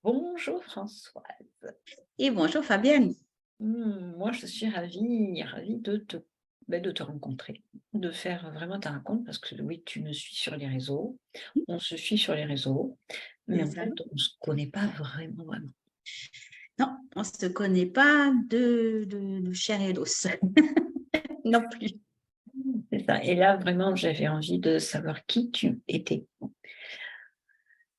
Bonjour Françoise. Et bonjour Fabienne. Moi, je suis ravie de te rencontrer, de faire vraiment ta rencontre parce que oui, tu me suis sur les réseaux, on se suit sur les réseaux, mais C'est en ça. fait, on ne se connaît pas vraiment, vraiment. Non, on ne se connaît pas de chair et d'os non plus. C'est ça. Et là, vraiment, j'avais envie de savoir qui tu étais.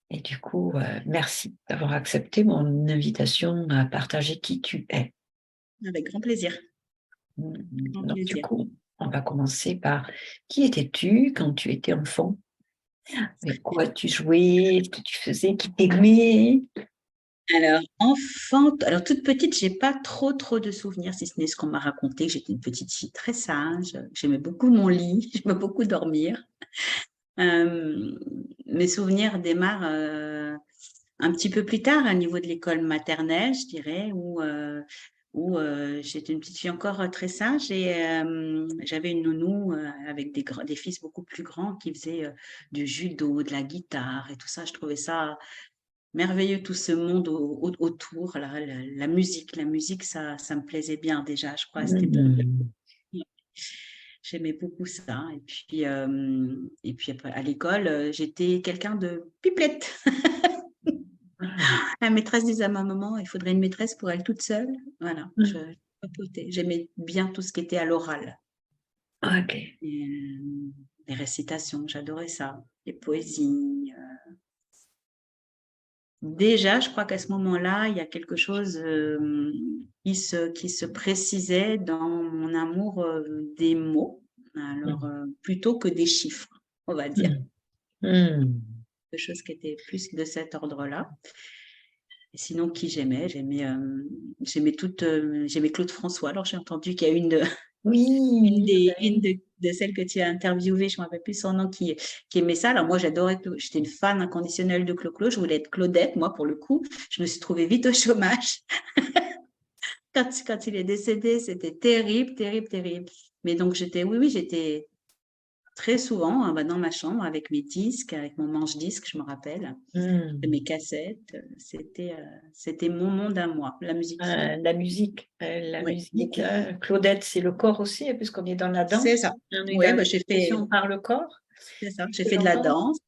Et du coup, merci d'avoir accepté mon invitation à partager qui tu es. Avec grand plaisir. Grand Donc, du plaisir. coup, on va commencer par qui étais-tu quand tu étais enfant? Avec quoi tu jouais? Ce que tu faisais? Qui t'aimait? Alors toute petite, j'ai pas trop de souvenirs, si ce n'est ce qu'on m'a raconté, que j'étais une petite fille très sage, que j'aimais beaucoup mon lit, j'aimais beaucoup dormir. Euh, Mes souvenirs démarrent un petit peu plus tard, à niveau de l'école maternelle, je dirais, où j'étais une petite fille encore très sage et j'avais une nounou avec des fils beaucoup plus grands qui faisaient du judo, de la guitare et tout ça. Je trouvais ça merveilleux, tout ce monde autour, la musique, ça me plaisait bien déjà, je crois, à cette époque. Mmh. J'aimais beaucoup ça. Et puis après, à l'école, j'étais quelqu'un de pipelette. Ah, La maîtresse disait à ma maman, il faudrait une maîtresse pour elle toute seule. Voilà, je mmh. papotais. J'aimais bien tout ce qui était à l'oral. OK. Et, les récitations, j'adorais ça. Les poésies. Déjà, je crois qu'à ce moment-là, il y a quelque chose qui se précisait dans mon amour des mots, alors Mmh. plutôt que des chiffres, on va dire. Mmh. Mmh. Quelque chose qui était plus de cet ordre-là. Et sinon, qui j'aimais? J'aimais Claude François. Alors, j'ai entendu qu'il y a Oui, une de celles que tu as interviewées, je ne me rappelle plus son nom, qui aimait ça. Alors, moi, j'adorais, j'étais une fan inconditionnelle de Clo-Clo. Je voulais être Claudette, moi, pour le coup. Je me suis trouvée vite au chômage. Quand il est décédé, c'était terrible, terrible, terrible. Mais donc, j'étais très souvent dans ma chambre avec mes disques, avec mon manche-disque, je me rappelle, mes mmh. cassettes. C'était mon monde à moi, la musique. La Oui, musique, beaucoup. Claudette, c'est le corps aussi, hein, puisqu'on est dans la C'est danse. ça. On est Oui, dans bah, l'expression par le corps. c'est ça. Ce J'ai que fait de la j'entends, danse,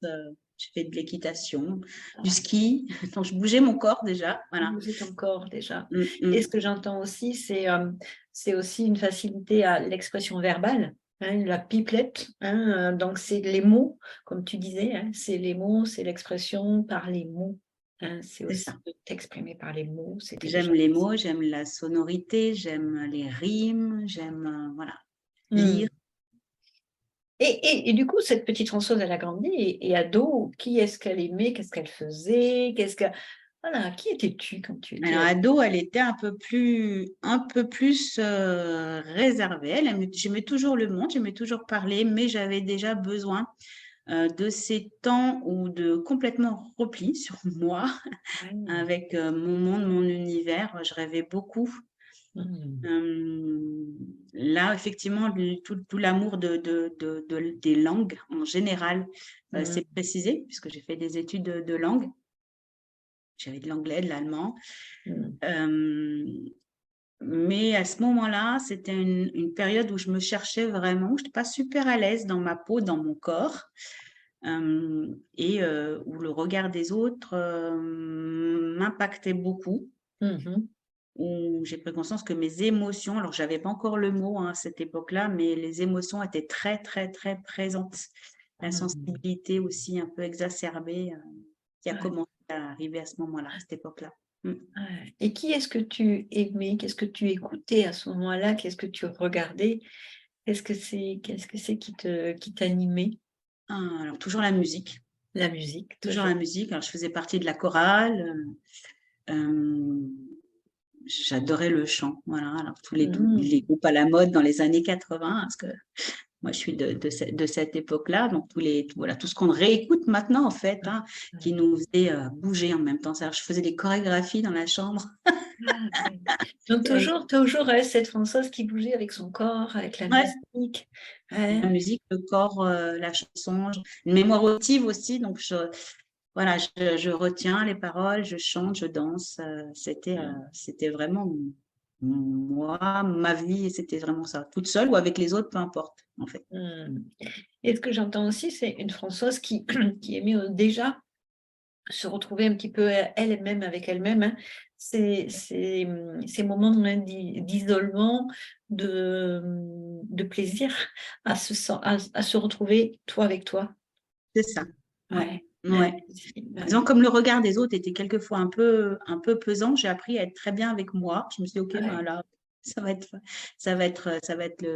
j'ai fait de l'équitation, du ski. Donc, je bougeais mon corps déjà. Voilà. vous êtes ton corps déjà. Mm, Et ce mm. que j'entends aussi, c'est aussi une facilité à l'expression verbale, hein, la pipelette, hein, donc c'est les mots, comme tu disais, hein, c'est les mots, c'est l'expression par les mots, hein, c'est C'est aussi ça. de t'exprimer par les mots, c'était déjà J'aime les mots, j'aime la sonorité, j'aime les rimes, j'aime, voilà, mmh. lire. Et du coup, cette petite Françoise, elle a grandi et ado, qui est-ce qu'elle aimait? Qu'est-ce qu'elle faisait? Voilà, qui étais-tu quand tu étais Alors, ado? ado, elle était un peu plus réservée. J'aimait toujours le monde, j'aimais toujours parler, mais j'avais déjà besoin de ces temps où de complètement repli sur moi, Ouais. avec mon monde, mon univers. Je rêvais beaucoup. Mmh. Là, effectivement, tout l'amour des langues en général Mmh. s'est précisé, puisque j'ai fait des études de langue. J'avais de l'anglais, de l'allemand. Mmh. Euh, Mais à ce moment-là, c'était une période où je me cherchais vraiment, où je n'étais pas super à l'aise dans ma peau, dans mon corps, et où le regard des autres m'impactait beaucoup, Mmh. où j'ai pris conscience que mes émotions, alors j'avais pas encore le mot à cette époque-là, mais les émotions étaient très, très, très présentes. La Mmh. sensibilité aussi un peu exacerbée, qui a Ouais, commencé à arriver à ce moment-là, à cette époque-là. Mm. ouais. Et qui est-ce que tu aimais? Qu'est-ce que tu écoutais à ce moment-là? Qu'est-ce que tu regardais? Qu'est-ce que c'est qui t'animait? Alors, toujours la musique. La musique, Toujours la toujours. musique. Alors, je faisais partie de la chorale. Euh, J'adorais le chant. Voilà. Alors, tous les Mmh. groupes à la mode dans les années 80, parce que moi, je suis de cette époque-là. Donc, voilà, tout ce qu'on réécoute maintenant, en fait, hein, qui Ouais. nous faisait bouger en même temps. C'est-à-dire, je faisais des chorégraphies dans la chambre. Ah ouais. Donc Et, toujours, cette Françoise qui bougeait avec son corps, avec la ouais, musique. la Ouais. musique, le corps, la chanson, une mémoire auditive aussi. Donc, voilà, je retiens les paroles, je chante, je danse. C'était vraiment moi, ma vie, et c'était vraiment ça. Toute seule ou avec les autres, peu importe, en fait. Et ce que j'entends aussi, c'est une Françoise qui, qui aimait déjà se retrouver un petit peu elle-même avec elle-même, hein. Ces moments d'isolement, de plaisir à se retrouver toi avec toi. C'est ça. Ouais. Ouais, Ouais. Disons, ouais, comme le regard des autres était quelquefois un peu pesant, j'ai appris à être très bien avec moi. Je me suis dit, OK, ben ouais. là, ça va être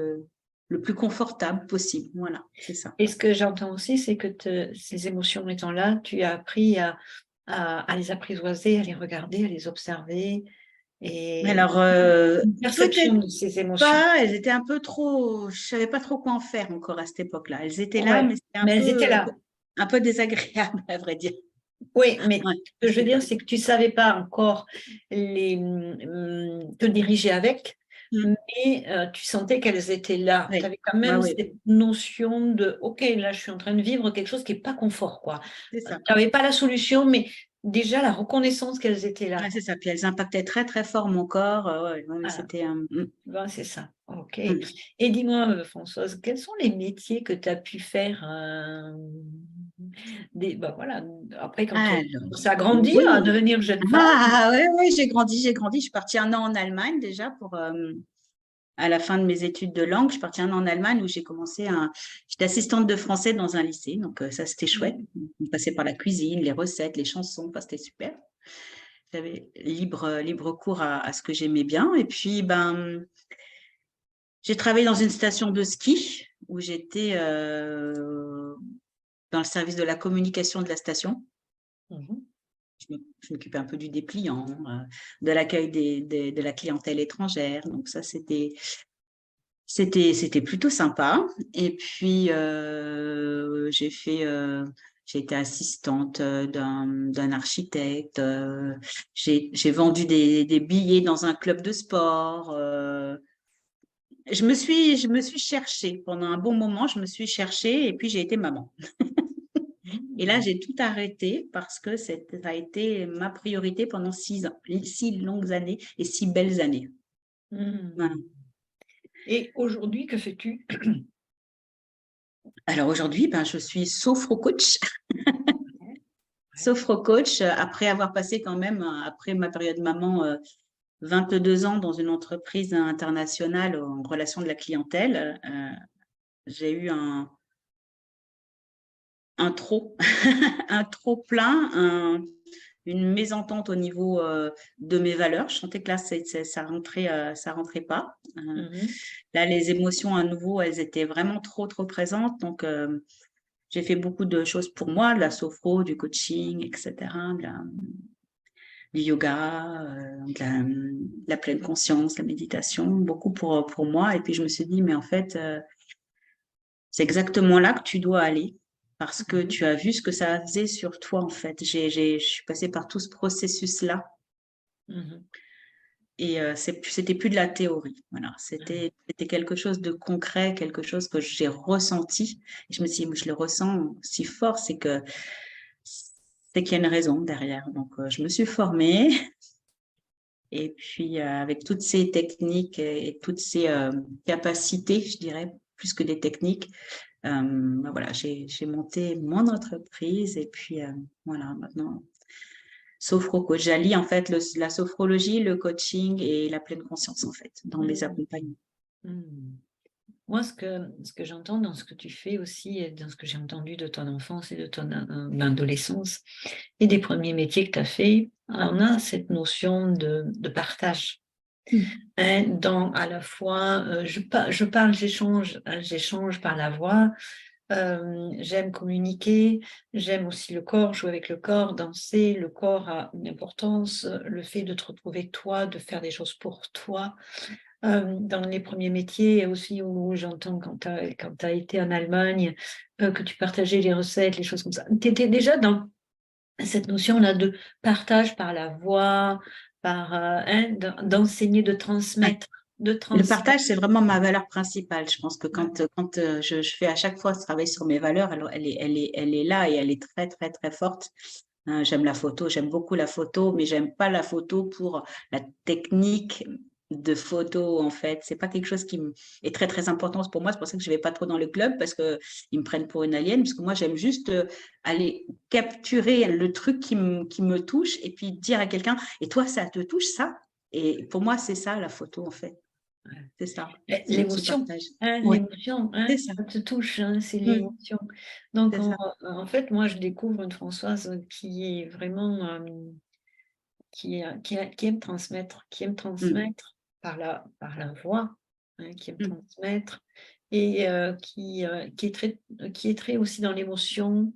le plus confortable possible. Voilà, c'est ça. Et ce que j'entends aussi, c'est que ces émotions étant là, tu as appris à les apprivoiser, à les regarder, à les observer Mais et alors, une perception peut-être de ces émotions. pas, elles étaient un peu trop, je savais pas trop quoi en faire encore à cette époque-là. Elles étaient là, Ouais, mais c'était mais elles étaient là. un peu désagréable, à vrai dire. Oui, mais Ouais, ce que je veux c'était pas. dire, c'est que tu ne savais pas encore te diriger avec, Mm. mais tu sentais qu'elles étaient là. Tu Oui, avais quand ouais, même oui, cette notion de, OK, là, je suis en train de vivre quelque chose qui n'est pas confort, quoi. c'est Tu ça. n'avais pas la solution, mais déjà la reconnaissance qu'elles étaient là, Ouais, quoi. c'est ça. Puis elles impactaient très, très fort mon corps. Ouais, ouais, mais Voilà. c'était. Ben, c'est ça. OK. Mm. Et dis-moi, Françoise, quels sont les métiers que tu as pu faire ben voilà, après, quand tu Alors, as grandi à oui. devenir jeune femme? Ah, ouais, ouais, j'ai grandi, j'ai grandi. Je suis partie un an en Allemagne déjà pour, à la fin de mes études de langue. Je suis partie un an en Allemagne où j'étais assistante de français dans un lycée. Donc, ça, c'était chouette. On passait par la cuisine, les recettes, les chansons. Enfin, c'était super. J'avais libre cours à ce que j'aimais bien. Et puis, ben, j'ai travaillé dans une station de ski où j'étais dans le service de la communication de la station. Mhm. Je m'occupais un peu du dépliant, de l'accueil de la clientèle étrangère. Donc ça, c'était plutôt sympa. Et puis, j'ai été assistante d'un architecte. J'ai vendu des billets dans un club de sport. Je me suis cherchée pendant un bon moment. Je me suis cherchée et puis j'ai été maman. Et là, Mhm. j'ai tout arrêté parce que ça a été ma priorité pendant 6 ans, 6 longues années et 6 belles années. Voilà. Mhm. Et aujourd'hui, que fais-tu? Alors aujourd'hui, ben, je suis sophro-coach. Ouais. Sophro-coach, après avoir passé quand même, après ma période maman, 22 ans dans une entreprise internationale en relation de la clientèle, j'ai eu un trop, un trop plein, une mésentente au niveau de mes valeurs. Je sentais que là, ça rentrait pas. Mhm. Là, les émotions à nouveau, elles étaient vraiment trop présentes. Donc, j'ai fait beaucoup de choses pour moi, de la sophro, du coaching, etc., du yoga, de la pleine conscience, la méditation, beaucoup pour moi. Et puis, je me suis dit, mais en fait, c'est exactement là que tu dois aller parce que Mhm. tu as vu ce que ça faisait sur toi, en fait. Je suis passée par tout ce processus-là Mhm. et c'était plus de la théorie. Voilà, c'était quelque chose de concret, quelque chose que j'ai ressenti. Et je me suis dit, je le ressens si fort, c'est qu'il y a une raison derrière. Donc, je me suis formée et puis avec toutes ces techniques et toutes ces capacités, je dirais, plus que des techniques. Ben voilà, j'ai monté mon entreprise et puis voilà, maintenant, sophro-coach. J'allie en fait la sophrologie, le coaching et la pleine conscience en fait dans mes Mhm. accompagnements. Mhm. Moi, ce que j'entends dans ce que tu fais aussi, et dans ce que j'ai entendu de ton enfance et de ton adolescence, et des premiers métiers que tu as fait, on a cette notion de partage. Mm. Hein, dans à la fois, je parle, j'échange, hein, j'échange par la voix, j'aime communiquer, j'aime aussi le corps, jouer avec le corps, danser, le corps a une importance, le fait de te retrouver toi, de faire des choses pour toi. Dans les premiers métiers aussi où j'entends quand tu as été en Allemagne, que tu partageais les recettes, les choses comme ça. Tu étais déjà dans cette notion-là de partage par la voix, hein, d'enseigner, de Ouais. transmettre, de Le transmettre. partage, c'est vraiment ma valeur principale. Je pense que Ouais. quand je fais à chaque fois ce travail sur mes valeurs, elle est là et elle est très forte. J'aime la photo, j'aime beaucoup la photo, mais j'aime pas la photo pour la technique de photo, en fait. C'est pas quelque chose qui est très, très important pour moi. C'est pour ça que je vais pas trop dans le club parce que ils me prennent pour une alien. Parce que moi, j'aime juste aller capturer le truc qui me touche et puis dire à quelqu'un, et toi, ça te touche, ça? Et pour moi, c'est ça, la photo, en fait. C'est ça. C'est ce L'émotion, partage. hein, Ouais, l'émotion, hein, c'est ça. ça te touche, hein, c'est Mm, l'émotion. Donc, c'est ça. en fait, moi, je découvre une Françoise qui est vraiment, qui aime transmettre, Mm, par la voix, hein, qui aime mm, transmettre, et qui est très aussi dans l'émotion.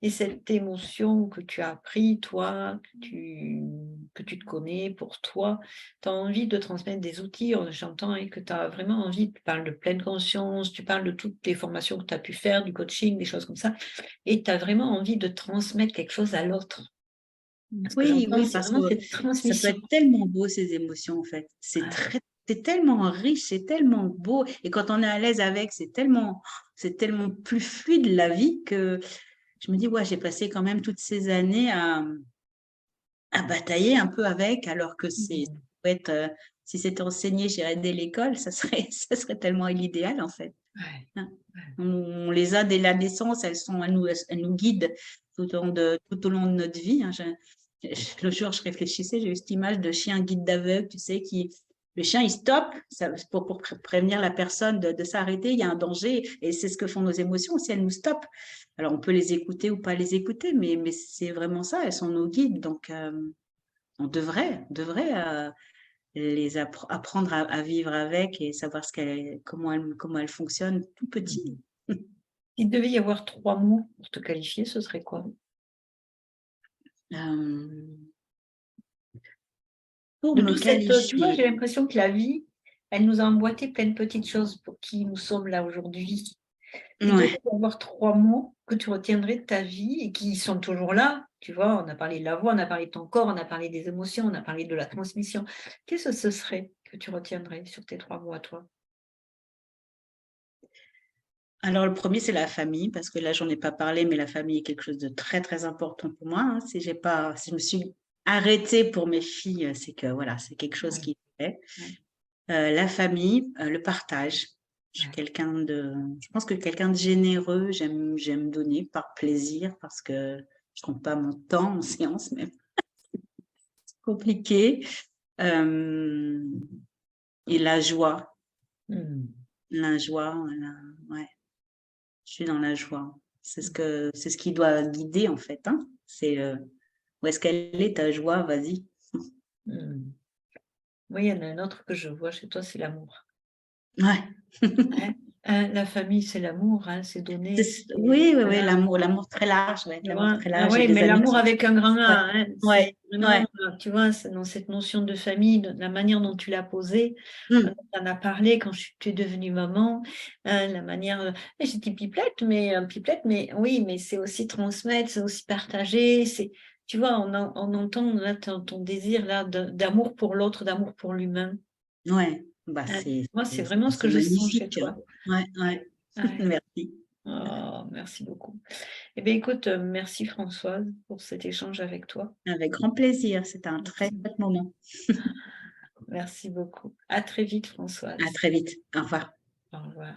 Et cette émotion que tu as appris, toi, que tu te connais pour toi, tu as envie de transmettre des outils. J'entends, hein, que tu as vraiment envie, tu parles de pleine conscience, tu parles de toutes les formations que tu as pu faire, du coaching, des choses comme ça, et tu as vraiment envie de transmettre quelque chose à l'autre. Ce que Oui, j'entends, oui, c'est parce vraiment que cette ça peut transmission. être tellement beau, ces émotions, en fait. Ah, C'est tellement riche, c'est tellement beau. Et quand on est à l'aise avec, c'est tellement plus fluide la vie que je me dis, ouais, j'ai passé quand même toutes ces années à batailler un peu avec, alors que ça mmh, peut être, si c'était enseigné, j'irais dès l'école, ça serait, ça serait tellement l'idéal, en fait. ouais, Hein. ouais. On les a dès la naissance, elles nous guident tout au long de notre vie. Hein. Le jour, je réfléchissais, j'ai eu cette image de chien guide d'aveugle, tu sais, le chien, il stoppe pour prévenir la personne de s'arrêter, il y a un danger, et c'est ce que font nos émotions, si elles nous stoppent. Alors, on peut les écouter ou pas les écouter, mais c'est vraiment ça, elles sont nos guides. Donc, on devrait apprendre à vivre avec et savoir comment elles fonctionnent tout petit. Mmh. Il devait y avoir 3 mots pour te qualifier, ce serait quoi? Euh, pour De me tout cette, tu vois, qualifier, j'ai l'impression que la vie, elle nous a emboîté plein de petites choses pour qui nous sommes là aujourd'hui. Il devait ouais. y avoir 3 mots que tu retiendrais de ta vie et qui sont toujours là. Tu vois, on a parlé de la voix, on a parlé de ton corps, on a parlé des émotions, on a parlé de la transmission. Qu'est-ce que ce serait que tu retiendrais sur tes 3 mots à toi? Alors, le premier, c'est la famille, parce que là, j'en ai pas parlé, mais la famille est quelque chose de très, très important pour moi. Hein. Si je me suis arrêtée pour mes filles, c'est que voilà, c'est quelque chose Ouais, qui est fait. ouais, La famille, le partage. ouais. Je pense que quelqu'un de généreux, j'aime donner par plaisir, parce que je compte pas mon temps en séance, mais c'est compliqué. Euh, et Mmh. la joie, voilà, ouais, je suis dans la joie. C'est ce qui doit guider, en fait, hein. C'est, où est-ce qu'elle est, ta joie? Vas-y. Mmh. Oui, il y en a un autre que je vois chez toi, c'est l'amour. Ouais. Hein, hein, la famille, c'est l'amour, hein, c'est donner, c'est Oui, oui, oui, voilà. l'amour très large, ouais, Tu l'amour vois? très Ah large. J'ai ouais, des mais amis qui l'amour sont avec un grand ouais, A, hein, ouais, c'est vraiment, ouais. tu vois, c'est dans cette notion de famille, de la manière dont tu l'as posée, on Mmh. en a parlé quand tu es devenue maman, la manière, j'ai dit pipelette, mais oui, mais c'est aussi transmettre, c'est aussi partager, c'est tu vois, on entend là ton désir là d'amour pour l'autre, d'amour pour l'humain. Ouais, bah, Moi, c'est vraiment ce c'est que je sens chez magnifique. toi. Ouais, ouais. Ouais. Merci. Oh, merci beaucoup. Eh bien, écoute, merci Françoise pour cet échange avec toi. Avec grand plaisir, c'était un très Merci. chouette moment. Merci beaucoup. À très vite, À Françoise. très vite. Au revoir. Au revoir.